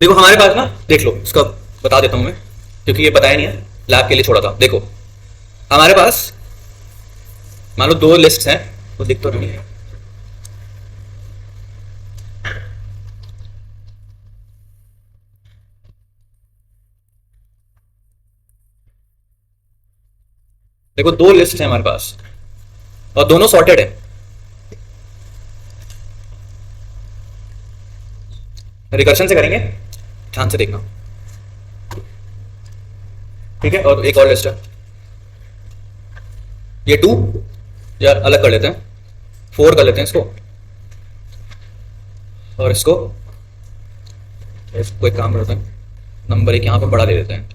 देखो हमारे पास ना, देख लो इसका बता देता हूं मैं, क्योंकि ये बताया नहीं है, लैब के लिए छोड़ा था। देखो हमारे पास मान लो दो लिस्ट हैं, वो दिख तो नहीं है, देखो दो लिस्ट हैं हमारे पास और दोनों सॉर्टेड है। रिकर्शन से करेंगे, ध्यान से देखना, ठीक है। और एक और लिस्ट है, ये 2 यार अलग कर लेते हैं, 4 कर लेते हैं इसको, और इसको एक काम करते हैं, नंबर 1 यहां पे बड़ा ले लेते हैं,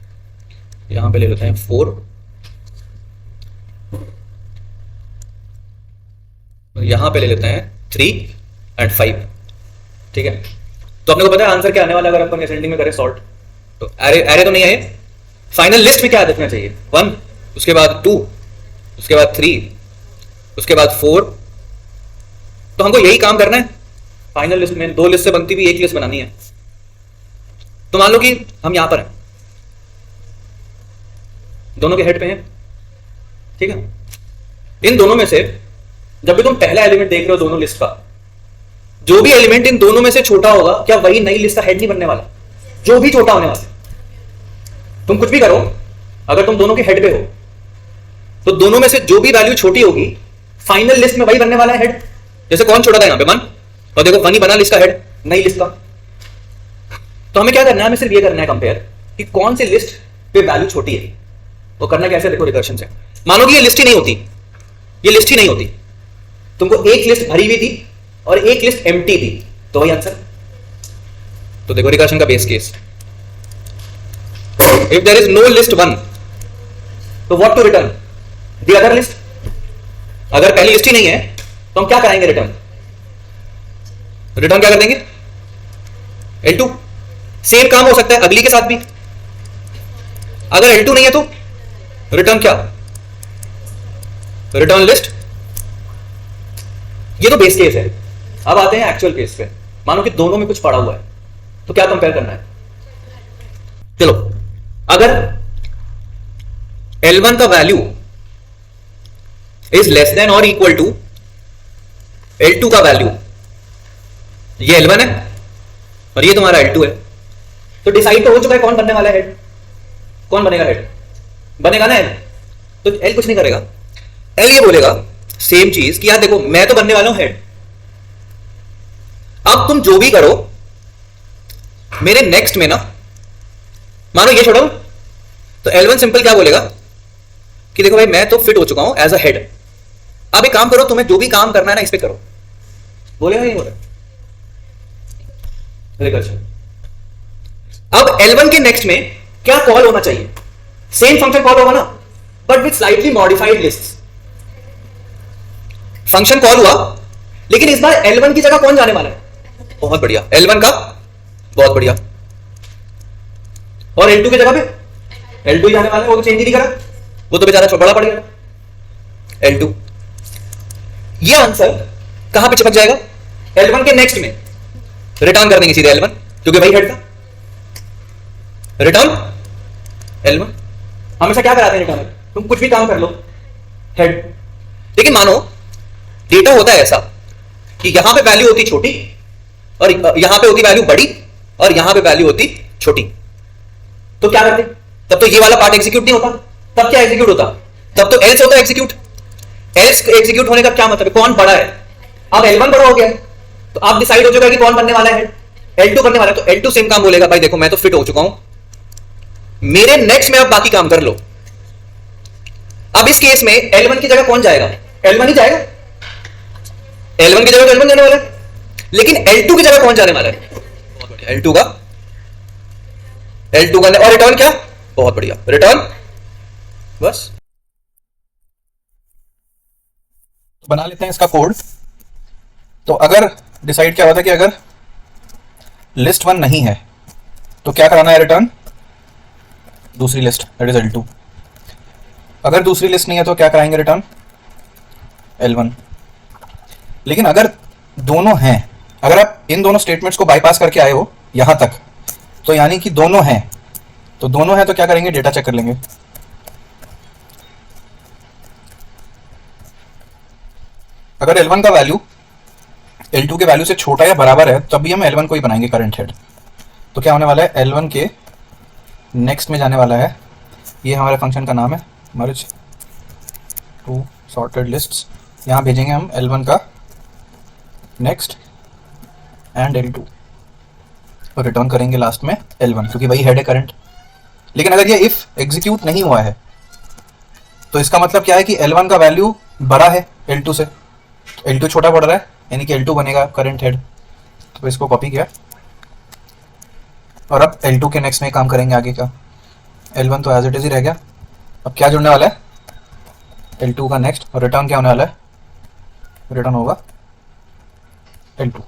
यहां पे ले लेते हैं 4, यहां पे ले लेते हैं 3 एंड 5, ठीक है। तो अपने को पता है आंसर क्या आने वाला अगर अपन असेंडिंग में करें सॉर्ट। तो एरे तो नहीं आए, फाइनल लिस्ट में क्या देखना चाहिए, 1, उसके बाद 2, उसके बाद 3, उसके बाद 4। तो हमको यही काम करना है फाइनल लिस्ट में, 2 लिस्ट से बनती हुई एक लिस्ट बनानी है। तो मान लो कि हम यहां पर हैं, दोनों के हेड पे हैं, ठीक है। इन दोनों में से जब भी तुम पहला एलिमेंट देख रहे हो दोनों लिस्ट का, जो भी एलिमेंट इन दोनों में से छोटा होगा, क्या वही नई लिस्ट का हेड नहीं बनने वाला? जो भी छोटा होने वाला, तुम कुछ भी करो, अगर तुम दोनों के हेड पे हो तो दोनों में से जो भी वैल्यू छोटी होगी फाइनल लिस्ट में वही बनने वाला है हेड। जैसे कौन छोटा था यहां पे 1, और देखो 1 ही बना लिस्ट का हेड, नई लिस्ट का। तो हमें क्या करना है, हमें सिर्फ ये करना है कंपेयर कि कौन सी लिस्ट पे वैल्यू छोटी है। वो करना कैसे, देखो रिकर्शन से। मानो कि ये लिस्ट ही नहीं होती, ये लिस्ट ही नहीं होती, तुमको एक लिस्ट भरी हुई थी और एक लिस्ट एम्प्टी थी, तो वही आंसर। तो देखो रिकर्शन का base case, if there is no list 1, तो what to return, the other list. अगर पहली लिस्ट ही नहीं है तो हम क्या कराएंगे, रिटर्न क्या कर देंगे, L2। सेम काम हो सकता है अगली के साथ भी, अगर L2 नहीं है तो रिटर्न क्या, रिटर्न लिस्ट। ये तो बेस केस है। अब आते हैं एक्चुअल केस पे। मानो कि दोनों में कुछ पड़ा हुआ है, तो क्या कंपेयर करना है। चलो, अगर L1 का वैल्यू इज लेस देन और इक्वल टू L2 का वैल्यू, ये L1 है और ये तुम्हारा L2 है, तो डिसाइड तो हो चुका है कौन बनने वाला है हेड। कौन बनेगा हेड, बनेगा ना L। तो L कुछ नहीं करेगा, L ये बोलेगा सेम चीज कि यार देखो मैं तो बनने वाला हूं हेड, अब तुम जो भी करो मेरे नेक्स्ट में ना, मानो ये छोड़ो, तो L1 सिंपल क्या बोलेगा कि देखो भाई मैं तो फिट हो चुका हूं एज अ हेड, अब एक काम करो, तुम्हें जो भी काम करना है ना इस पे करो। बोलेगा नहीं बोलेगा, रिकर्शन। अब L1 के नेक्स्ट में क्या कॉल होना चाहिए, सेम फंक्शन कॉल होगा ना, but with slightly modified list. Function call हुआ, लेकिन इस बार L1 की जगह कौन जाने वाला है, बहुत बढ़िया, L1 का, बहुत बढ़िया। और L2 की जगह पे L2 ही जाने वाला है, वो तो चेंज ही नहीं करा, वो तो बेचारा बड़ा पड़ गया L2। ये आंसर कहां पे चिपक जाएगा, L1 के नेक्स्ट में। रिटर्न कर देंगे सीधे L1, क्योंकि वही हेड था, रिटर्न L1। हमेशा क्या कराते हैं रिटर्न, तुम कुछ भी काम कर लो हेड। लेकिन मानो डेटा होता है ऐसा कि यहां पे वैल्यू होती छोटी और यहां पे होती वैल्यू बड़ी और यहां पे वैल्यू होती छोटी, तो क्या करते, तब तो ये वाला पार्ट एग्जीक्यूट नहीं होता, तब क्या एग्जीक्यूट होता, तब तो एल्स होता एग्जीक्यूट। एल्स एग्जीक्यूट होने का क्या मतलब है, कौन बड़ा है। अब L1 बड़ा हो गया है, तो आप डिसाइड हो चुका है कि कौन बनने वाला है, L2 बनने वाला है। तो L2 सेम काम बोलेगा, भाई देखो मैं तो फिट हो चुका हूं, मेरे नेक्स्ट में आप बाकी काम कर लो। अब इस केस में L1 की जगह कौन जाएगा, L1 ही जाएगा, L1 की जगह तो L1 जाने वाला है, लेकिन L2 की जगह कौन जाने वाला है, L2 का, और रिटर्न क्या, बहुत बढ़िया, रिटर्न। बस बना लेते हैं इसका कोड। तो अगर डिसाइड क्या होता है कि अगर लिस्ट 1 नहीं है तो क्या कराना है, रिटर्न दूसरी लिस्ट, दैट इज L2। अगर दूसरी लिस्ट नहीं है तो क्या कराएंगे, रिटर्न L1। लेकिन अगर दोनों हैं, अगर आप इन दोनों स्टेटमेंट्स को बाईपास करके आए हो यहां तक, तो यानी कि दोनों हैं, तो दोनों हैं तो क्या करेंगे, डेटा चेक कर लेंगे। अगर L1 का वैल्यू L2 के वैल्यू से छोटा या बराबर है तब भी हम L1 को ही बनाएंगे करंट हेड। तो क्या होने वाला है, L1 के नेक्स्ट में जाने वाला है, ये हमारे फंक्शन का नाम है मर्ज टू सॉर्टेड लिस्ट्स। यहाँ भेजेंगे हम L1 का नेक्स्ट एंड L2 और रिटर्न करेंगे लास्ट में L1, क्योंकि वही हेड है करंट। लेकिन अगर ये इफ एग्जीक्यूट नहीं हुआ है तो इसका मतलब क्या है कि L1 का वैल्यू बड़ा है L2 से, L2 छोटा पड़ रहा है, यानी कि L2 बनेगा करंट हेड। तो इसको कॉपी किया और अब L2 के नेक्स्ट में काम करेंगे आगे का। L1 तो एज इट इज ही रह गया। अब क्या जुड़ने वाला है, L2 का नेक्स्ट, और रिटर्न क्या होने वाला है, रिटर्न होगा L2।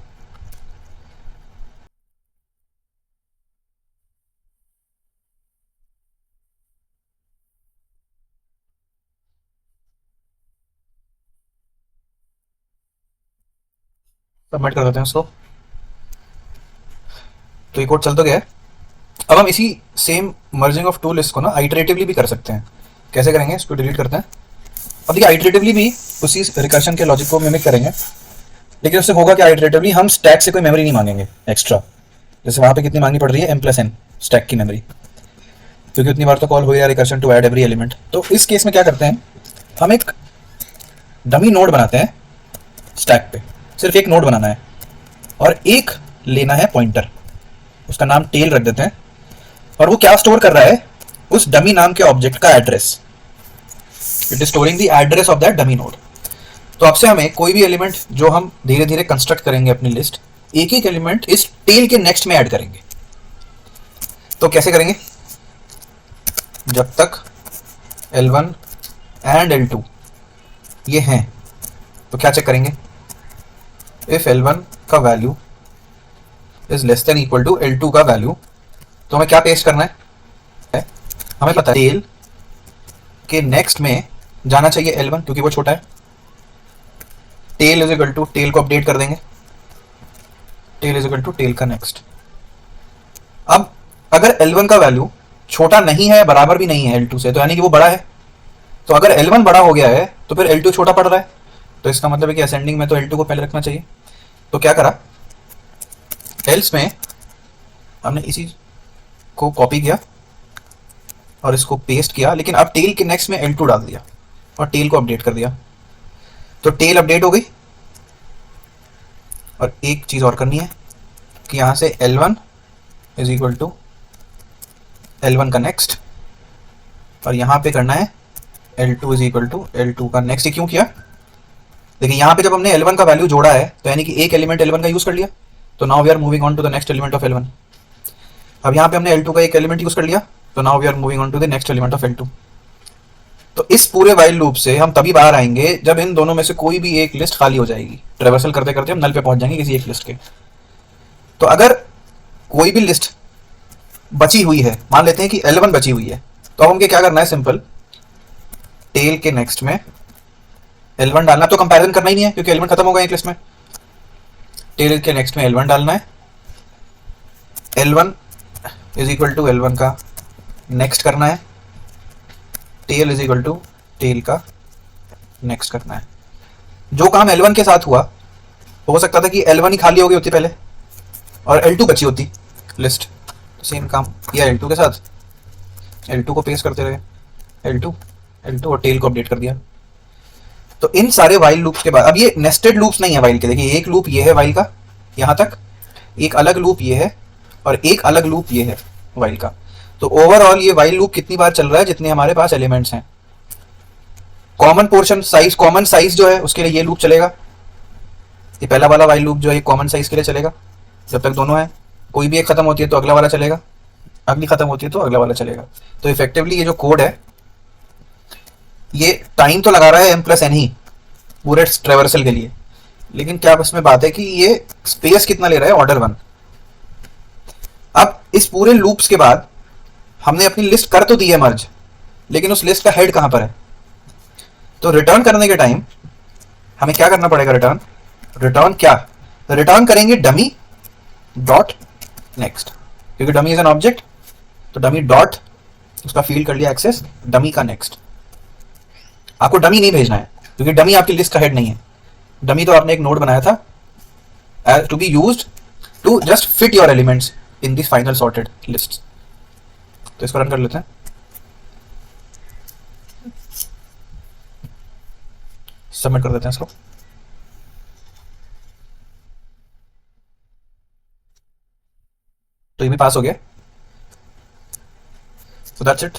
सबमिट कर देते हैं उसको। तो ये कोड चल तो गया है। अब हम इसी same merging of two list को ना आइटरेटिवली भी कर सकते हैं। कैसे करेंगे, इसको डिलीट करते हैं। अब देखिए आइटरेटिवली भी उसी रिकर्शन के लॉजिक को मिमिक करेंगे, लेकिन उससे होगा कि आइटरेटिवली हम स्टैक से कोई मेमोरी नहीं मांगेंगे एक्स्ट्रा। जैसे वहाँ पे कितनी मांगनी पड़ रही है, m+n स्टैक की मेमोरी, क्योंकि उतनी बार तो कॉल हो गया recursion to add every element. तो इस केस में क्या करते हैं, हम एक डमी नोड बनाते हैं स्टैक पे, सिर्फ एक नोड बनाना है और एक लेना है पॉइंटर, उसका नाम टेल रख देते हैं। और वो क्या स्टोर कर रहा है, उस डमी नाम के ऑब्जेक्ट का address. It is storing the address of that dummy node. तो अब से हमें कोई भी एलिमेंट जो हम धीरे धीरे कंस्ट्रक्ट करेंगे अपनी लिस्ट, एक एक एलिमेंट इस टेल के नेक्स्ट में ऐड करेंगे। तो कैसे करेंगे, जब तक L1 एंड L2 ये हैं तो क्या चेक करेंगे, इफ L1 का value is less than equal to L2 का वैल्यू, तो हमें क्या पेस्ट करना है, हमें पता है टेल के नेक्स्ट में जाना चाहिए L1 क्योंकि वो छोटा है। Tail is equal to, tail को अपडेट कर देंगे, tail is equal to tail का नेक्स्ट। अब अगर L1 का वैल्यू छोटा नहीं है, बराबर भी नहीं है L2 से, तो यानी कि वो बड़ा है। तो अगर L1 बड़ा हो गया है तो फिर L2 छोटा पड़ रहा है, तो इसका मतलब है कि असेंडिंग में तो L2 को पहले रखना चाहिए। तो क्या करा, एल्स में हमने इसी को कॉपी किया और इसको पेस्ट किया, लेकिन अब टेल के नेक्स्ट में L2 डाल दिया और टेल को अपडेट कर दिया। तो टेल अपडेट हो गई। और एक चीज और करनी है कि यहां से L1 is equal to L1 का नेक्स्ट, और यहां पे करना है L2 is equal to L2 का नेक्स्ट। ये क्यों किया, देखिए यहां पे जब हमने L1 का वैल्यू जोड़ा है तो यानी कि एक एलिमेंट L1 का यूज कर लिया, तो now we are moving on to the next element of L1। अब यहाँ पे हमने L2 का एक एलिमेंट यूज कर लिया, तो now we are moving on to the next element of L2। तो इस पूरे वाइल लूप से हम तभी बाहर आएंगे जब इन दोनों में से कोई भी एक लिस्ट खाली हो जाएगी। ट्रेवर्सल करते करते हम नल पे पहुंच जाएंगे किसी एक लिस्ट के। तो अगर कोई भी लिस्ट बची हुई है, मान लेते हैं कि L1 बची हुई है, तो अब हमको क्या करना है, सिंपल टेल के नेक्स्ट में L1 डालना। तो कंपैरिजन करना ही नहीं है क्योंकि L1 खत्म हो गया एक लिस्ट में। टेल के नेक्स्ट में L1 डालना है, L1 is equal to L1 का नेक्स्ट करना है, tail is equal to tail का नेक्स्ट करना है। जो काम L1 के साथ हुआ, हो सकता था कि L1 ही खाली हो गई होती पहले और L2 बची होती लिस्ट। सेम काम किया L2 के साथ, L2 को पेस्ट करते रहे, L2 और टेल को अपडेट कर दिया। तो इन सारे वाइल लूप्स के बाद, अब ये नेस्टेड लूप्स नहीं है वाइल के, देखिए एक लूप ये है वाइल का यहां तक, एक अलग लूप ये है और एक अलग लूप ये है वाइल का। तो ओवरऑल ये वाइल लूप कितनी बार चल रहा है, जितने हमारे पास एलिमेंट्स हैं। Common portion size, common size जो है उसके लिए ये लूप चलेगा, ये पहला वाला वाइल लूप जो है कॉमन साइज के लिए चलेगा जब तक दोनों है। कोई भी एक खत्म होती है तो अगला वाला चलेगा, अगली खत्म होती है तो अगला वाला चलेगा। तो इफेक्टिवली ये जो कोड है ये टाइम तो लगा रहा है m+n ही पूरे ट्रेवर्सल के लिए, लेकिन क्या उसमें बात है कि ये स्पेस कितना ले रहा है, ऑर्डर 1। अब इस पूरे लूप्स के बाद हमने अपनी लिस्ट कर तो दी है मर्ज, लेकिन उस लिस्ट का हेड कहां पर है। तो रिटर्न करने के टाइम हमें क्या करना पड़ेगा, रिटर्न क्या, रिटर्न करेंगे डमी डॉट नेक्स्ट। क्योंकि डमी इज एन ऑब्जेक्ट, तो डमी डॉट उसका फील्ड कर लिया एक्सेस डमी का नेक्स्ट। आपको डमी नहीं भेजना है क्योंकि डमी आपकी लिस्ट का हेड नहीं है। डमी तो आपने एक नोड बनाया था to be used to just fit your elements in this final sorted list. तो इसको रन कर लेते हैं। सबमिट कर देते हैं इसको। तो ये भी पास हो गया। So that's it.